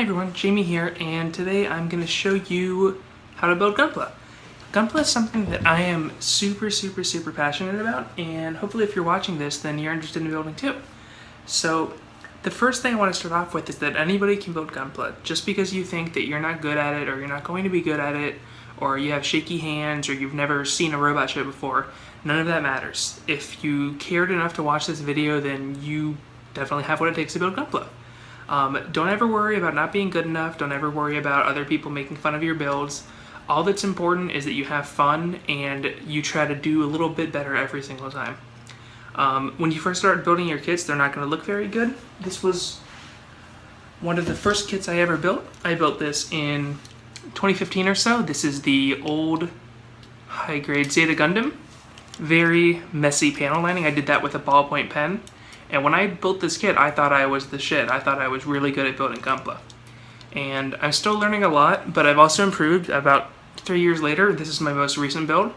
everyone, Jamie here, and today I'm going to show you how to build Gunpla. Gunpla is something that I am super passionate about, and hopefully if you're watching this, then you're interested in building too. So the first thing I want to start off with is that anybody can build Gunpla. Just because you think that you're not good at it, or you're not going to be good at it, or you have shaky hands, or you've never seen a robot show before, none of that matters. If you cared enough to watch this video, then you definitely have what it takes to build Gunpla. Don't ever worry about not being good enough. Don't ever worry about other people making fun of your builds. All that's important is that you have fun and you try to do a little bit better every single time. When you first start building your kits, they're not going to look very good. This was one of the first kits I ever built. I built this in 2015 or so. This is the old high-grade Zeta Gundam. Very messy panel lining. I did that with a ballpoint pen. And when I built this kit, I thought I was the shit. I thought I was really good at building Gunpla. And I'm still learning a lot, but I've also improved. About 3 years later, this is my most recent build.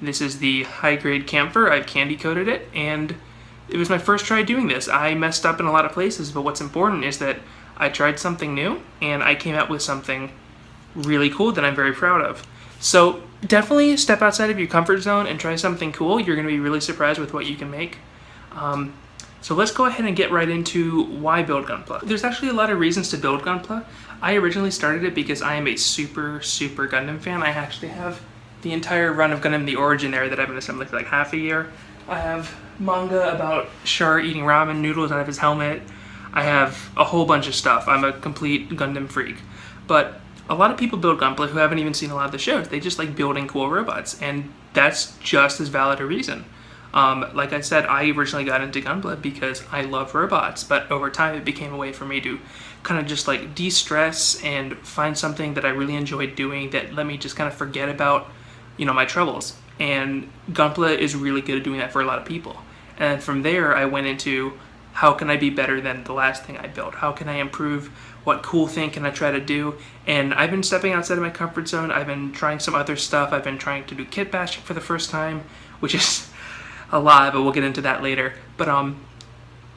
This is the high-grade camphor. I've candy coated it, and it was my first try doing this. I messed up in a lot of places, but what's important is that I tried something new, and I came out with something really cool that I'm very proud of. So definitely step outside of your comfort zone and try something cool. You're going to be really surprised with what you can make. So let's go ahead and get right into why build Gunpla. There's actually a lot of reasons to build Gunpla. I originally started it because I am a super Gundam fan. I actually have the entire run of Gundam The Origin there that I've been assembling for like half a year. I have manga about Char eating ramen noodles out of his helmet. I have a whole bunch of stuff. I'm a complete Gundam freak. But a lot of people build Gunpla who haven't even seen a lot of the shows. They just like building cool robots, and that's just as valid a reason. Like I said, I originally got into Gunpla because I love robots, but over time it became a way for me to kind of just like de-stress and find something that I really enjoyed doing that let me just kind of forget about, you know, my troubles. And Gunpla is really good at doing that for a lot of people. And from there I went into how can I be better than the last thing I built? How can I improve? What cool thing can I try to do? And I've been stepping outside of my comfort zone. I've been trying some other stuff. I've been trying to do kit bashing for the first time, which is a lot, but we'll get into that later. But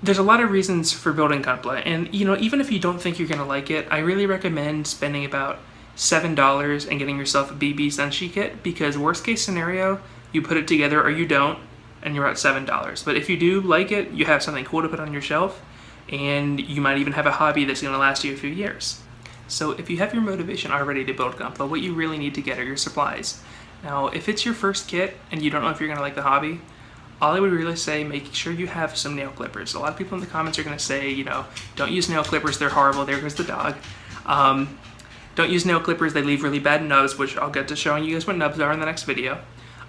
there's a lot of reasons for building Gunpla, and you know, even if you don't think you're gonna like it, I really recommend spending about $7 and getting yourself a BB Senshi kit, because worst case scenario, you put it together or you don't, and you're at $7. But if you do like it, you have something cool to put on your shelf, and you might even have a hobby that's gonna last you a few years. So if you have your motivation already to build Gunpla, what you really need to get are your supplies. Now, if it's your first kit and you don't know if you're gonna like the hobby, all I would really say, make sure you have some nail clippers. A lot of people in the comments are going to say, you know, don't use nail clippers, they're horrible. There goes the dog. Don't use nail clippers, they leave really bad nubs, which I'll get to showing you guys what nubs are in the next video.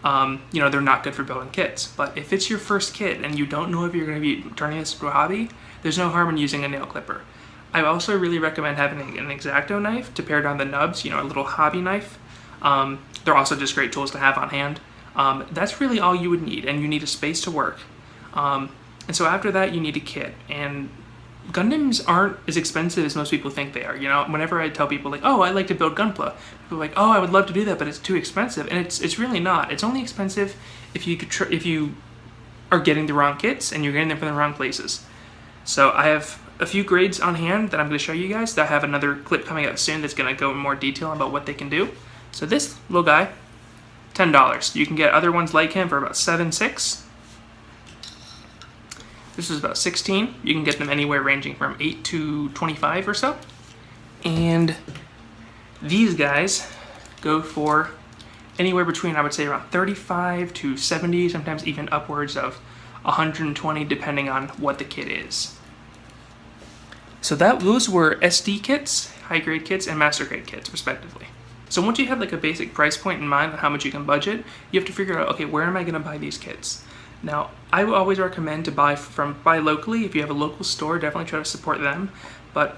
You know, they're not good for building kits. But if it's your first kit and you don't know if you're going to be turning this into a hobby, there's no harm in using a nail clipper. I also really recommend having an X-Acto knife to pare down the nubs, you know, a little hobby knife. They're also just great tools to have on hand. That's really all you would need, and you need a space to work. And so after that, you need a kit. And Gundams aren't as expensive as most people think they are. You know, whenever I tell people like, "Oh, I like to build Gunpla," people are like, "Oh, I would love to do that, but it's too expensive." And it's really not. It's only expensive if you are getting the wrong kits and you're getting them from the wrong places. So I have a few grades on hand that I'm going to show you guys. I have another clip coming up soon that's going to go in more detail about what they can do. So this little guy, $10. You can get other ones like him for about $7.6. This is about $16. You can get them anywhere ranging from $8 to $25 or so. And these guys go for anywhere between, I would say, around $35 to $70, sometimes even upwards of $120, depending on what the kit is. So those were SD kits, high-grade kits, and master-grade kits, respectively. So once you have like a basic price point in mind on how much you can budget, you have to figure out, okay, where am I going to buy these kits? Now, I would always recommend to buy locally. If you have a local store, definitely try to support them. But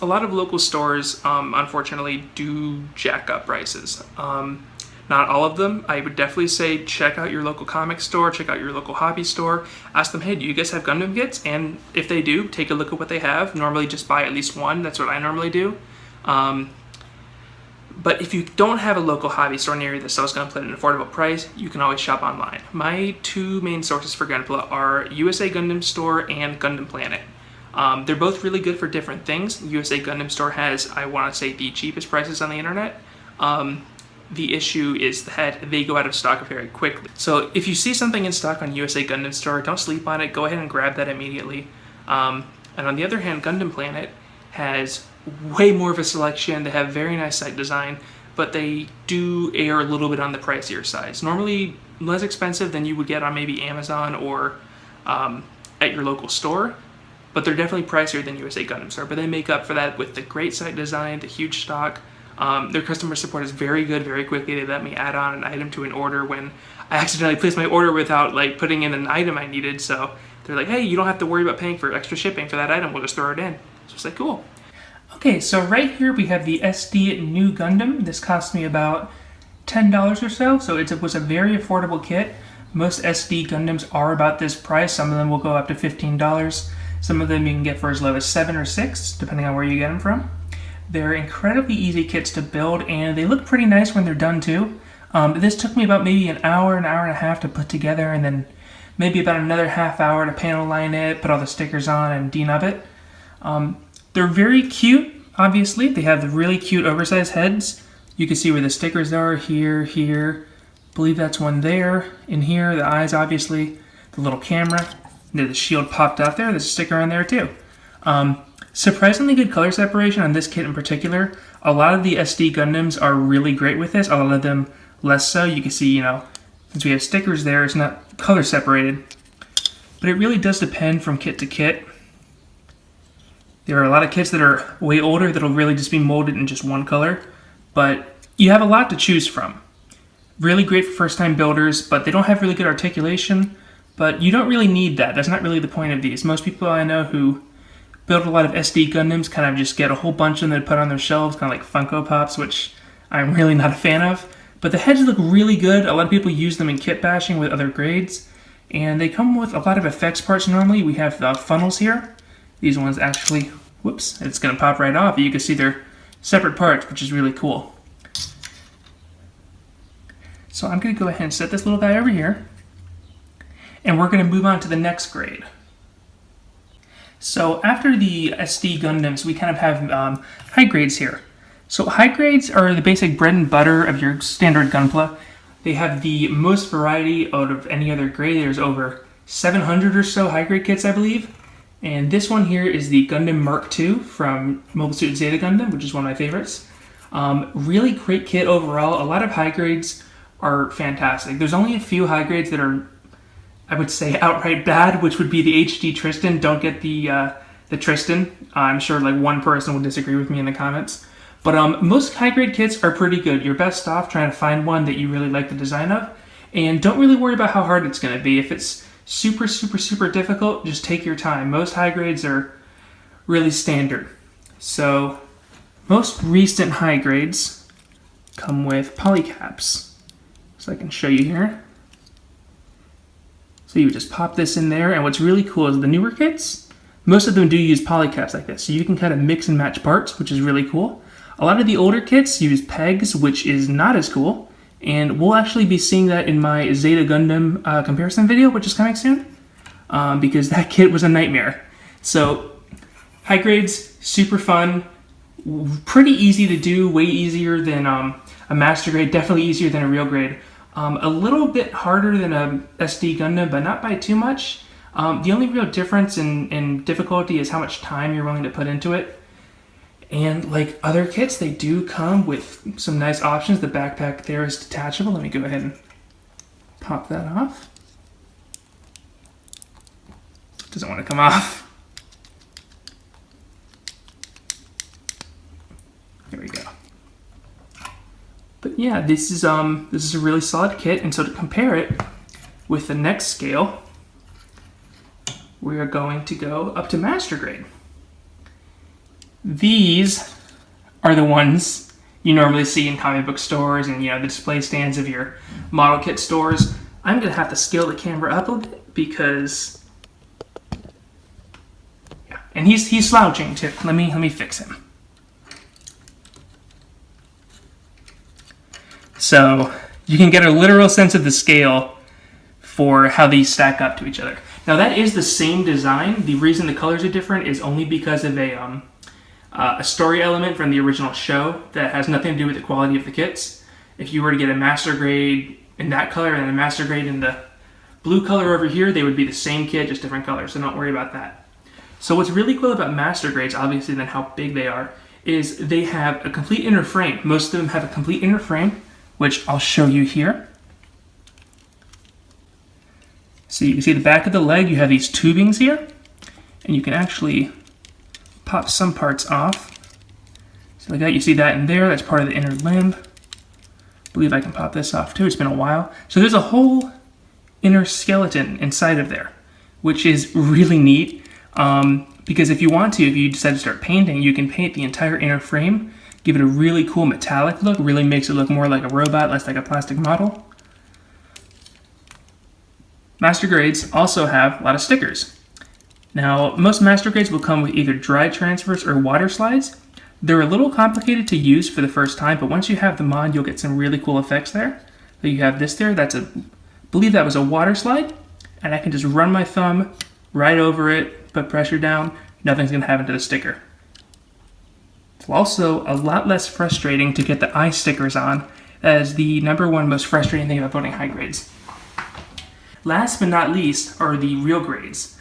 a lot of local stores, unfortunately, do jack up prices. Not all of them. I would definitely say check out your local comic store, check out your local hobby store. Ask them, hey, do you guys have Gundam kits? And if they do, take a look at what they have. Normally just buy at least one. That's what I normally do. But if you don't have a local hobby store near you that sells Gunpla at an affordable price, you can always shop online. My two main sources for Gunpla are USA Gundam Store and Gundam Planet. They're both really good for different things. USA Gundam Store has, I want to say, the cheapest prices on the internet. The issue is that they go out of stock very quickly. So if you see something in stock on USA Gundam Store, don't sleep on it. Go ahead and grab that immediately. And on the other hand, Gundam Planet has way more of a selection. They have very nice site design, but they do err a little bit on the pricier side. Normally less expensive than you would get on maybe Amazon or at your local store, but they're definitely pricier than USA Gundam Store. But they make up for that with the great site design, the huge stock. Their customer support is very good, very quickly. They let me add on an item to an order when I accidentally placed my order without like putting in an item I needed. So they're like, hey, you don't have to worry about paying for extra shipping for that item. We'll just throw it in. So it's like, cool. Okay, so right here we have the SD New Gundam. This cost me about $10 or so. So it was a very affordable kit. Most SD Gundams are about this price. Some of them will go up to $15. Some of them you can get for as low as $7 or $6, depending on where you get them from. They're incredibly easy kits to build, and they look pretty nice when they're done too. This took me about maybe an hour and a half to put together, and then maybe about another half hour to panel line it, put all the stickers on, and denub it. They're very cute, obviously. They have the really cute oversized heads. You can see where the stickers are, here, here. I believe that's one there. In here, the eyes, obviously. The little camera. The shield popped out there. There's a sticker on there too. Surprisingly good color separation on this kit in particular. A lot of the SD Gundams are really great with this. A lot of them less so. You can see, since we have stickers there, it's not color separated. But it really does depend from kit to kit. There are a lot of kits that are way older that'll really just be molded in just one color. But you have a lot to choose from. Really great for first-time builders, but they don't have really good articulation. But you don't really need that. That's not really the point of these. Most people I know who build a lot of SD Gundams kind of just get a whole bunch of them to put on their shelves, kind of like Funko Pops, which I'm really not a fan of. But the heads look really good. A lot of people use them in kit bashing with other grades. And they come with a lot of effects parts normally. We have the funnels here. These ones actually, whoops, it's going to pop right off. You can see they're separate parts, which is really cool. So I'm going to go ahead and set this little guy over here. And we're going to move on to the next grade. So after the SD Gundams, we kind of have high grades here. So high grades are the basic bread and butter of your standard Gunpla. They have the most variety out of any other grade. There's over 700 or so high grade kits, I believe. And this one here is the Gundam Mark II from Mobile Suit Zeta Gundam, which is one of my favorites. Really great kit overall. A lot of high grades are fantastic. There's only a few high grades that are, I would say, outright bad, which would be the HD Tristan. Don't get the Tristan. I'm sure like one person will disagree with me in the comments. But most high-grade kits are pretty good. You're best off trying to find one that you really like the design of. And don't really worry about how hard it's going to be. If it's super, super, super difficult, just take your time. Most high grades are really standard. So most recent high grades come with polycaps. So I can show you here. So you just pop this in there, and what's really cool is the newer kits, most of them do use polycaps like this. So you can kind of mix and match parts, which is really cool. A lot of the older kits use pegs, which is not as cool. And we'll actually be seeing that in my Zeta Gundam comparison video, which is coming soon. Because that kit was a nightmare. So high grades, super fun, pretty easy to do, way easier than a master grade, definitely easier than a real grade. A little bit harder than a SD Gundam, but not by too much. The only real difference in difficulty is how much time you're willing to put into it. And like other kits, they do come with some nice options. The backpack there is detachable. Let me go ahead and pop that off. Doesn't want to come off. There we go. But yeah, this is a really solid kit, and so to compare it with the next scale, we are going to go up to master grade. These are the ones you normally see in comic book stores and the display stands of your model kit stores. I'm gonna have to scale the camera up a bit because and he's slouching too. Let me fix him. So you can get a literal sense of the scale for how these stack up to each other. Now that is the same design. The reason the colors are different is only because of a story element from the original show that has nothing to do with the quality of the kits. If you were to get a master grade in that color and a master grade in the blue color over here, they would be the same kit, just different colors, so don't worry about that. So what's really cool about master grades, obviously than how big they are, is they have a complete inner frame. Most of them have a complete inner frame, which I'll show you here. So you can see the back of the leg, you have these tubings here, and you can actually pop some parts off. So like that, you see that in there, that's part of the inner limb. I believe I can pop this off too, it's been a while. So there's a whole inner skeleton inside of there, which is really neat. Because if you want to, if you decide to start painting, you can paint the entire inner frame, give it a really cool metallic look, really makes it look more like a robot, less like a plastic model. Master grades also have a lot of stickers. Now, most master grades will come with either dry transfers or water slides. They're a little complicated to use for the first time, but once you have them on, you'll get some really cool effects there. So you have this there, I believe that was a water slide, and I can just run my thumb right over it, put pressure down, nothing's going to happen to the sticker. It's also a lot less frustrating to get the eye stickers on. That is the #1 most frustrating thing about building high grades. Last but not least are the real grades.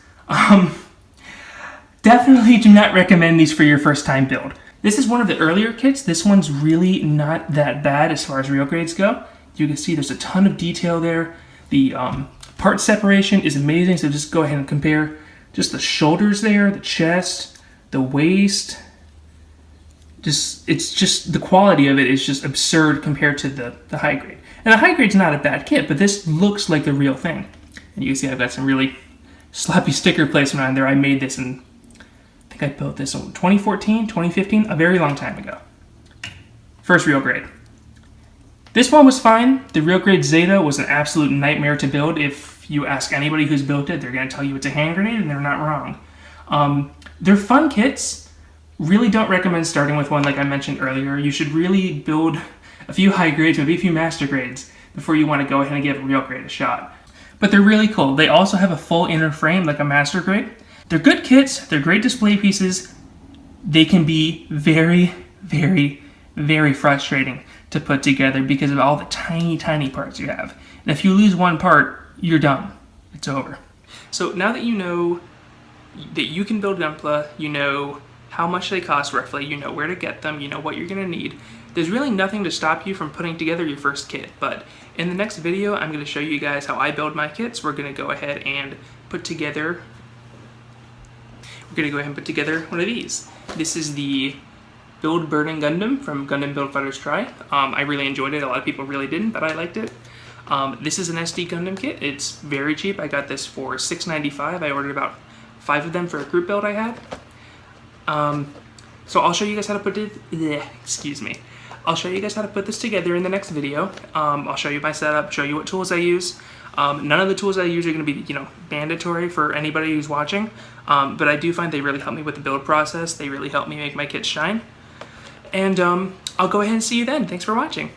Definitely do not recommend these for your first time build. This is one of the earlier kits. This one's really not that bad as far as real grades go. You can see there's a ton of detail there. The part separation is amazing, so just go ahead and compare just the shoulders there, the chest, the waist. It's just the quality of it is just absurd compared to the high grade. And the high grade's not a bad kit, but this looks like the real thing. And you can see I've got some really sloppy sticker placement on there. I made this in, I think I built this in 2014, 2015, a very long time ago. First real grade. This one was fine. The real grade Zeta was an absolute nightmare to build. If you ask anybody who's built it, they're going to tell you it's a hand grenade, and they're not wrong. They're fun kits. Really don't recommend starting with one like I mentioned earlier. You should really build a few high grades, maybe a few master grades, before you want to go ahead and give a real grade a shot. But they're really cool. They also have a full inner frame like a master grade. They're good kits. They're great display pieces. They can be very, very, very frustrating to put together because of all the tiny, tiny parts you have. And if you lose one part, you're done. It's over. So now that you know that you can build Gunpla, you know how much they cost roughly, you know where to get them, you know what you're going to need, there's really nothing to stop you from putting together your first kit. But in the next video, I'm going to show you guys how I build my kits. We're going to go ahead and put together one of these. This is the Build Burning Gundam from Gundam Build Fighters Try. I really enjoyed it. A lot of people really didn't, but I liked it. This is an SD Gundam kit. It's very cheap. I got this for $6.95. I ordered about 5 of them for a group build I had. So I'll show you guys how to put it. Excuse me. I'll show you guys how to put this together in the next video. I'll show you my setup, show you what tools I use. None of the tools I use are going to be, mandatory for anybody who's watching. But I do find they really help me with the build process. They really help me make my kits shine. And I'll go ahead and see you then. Thanks for watching.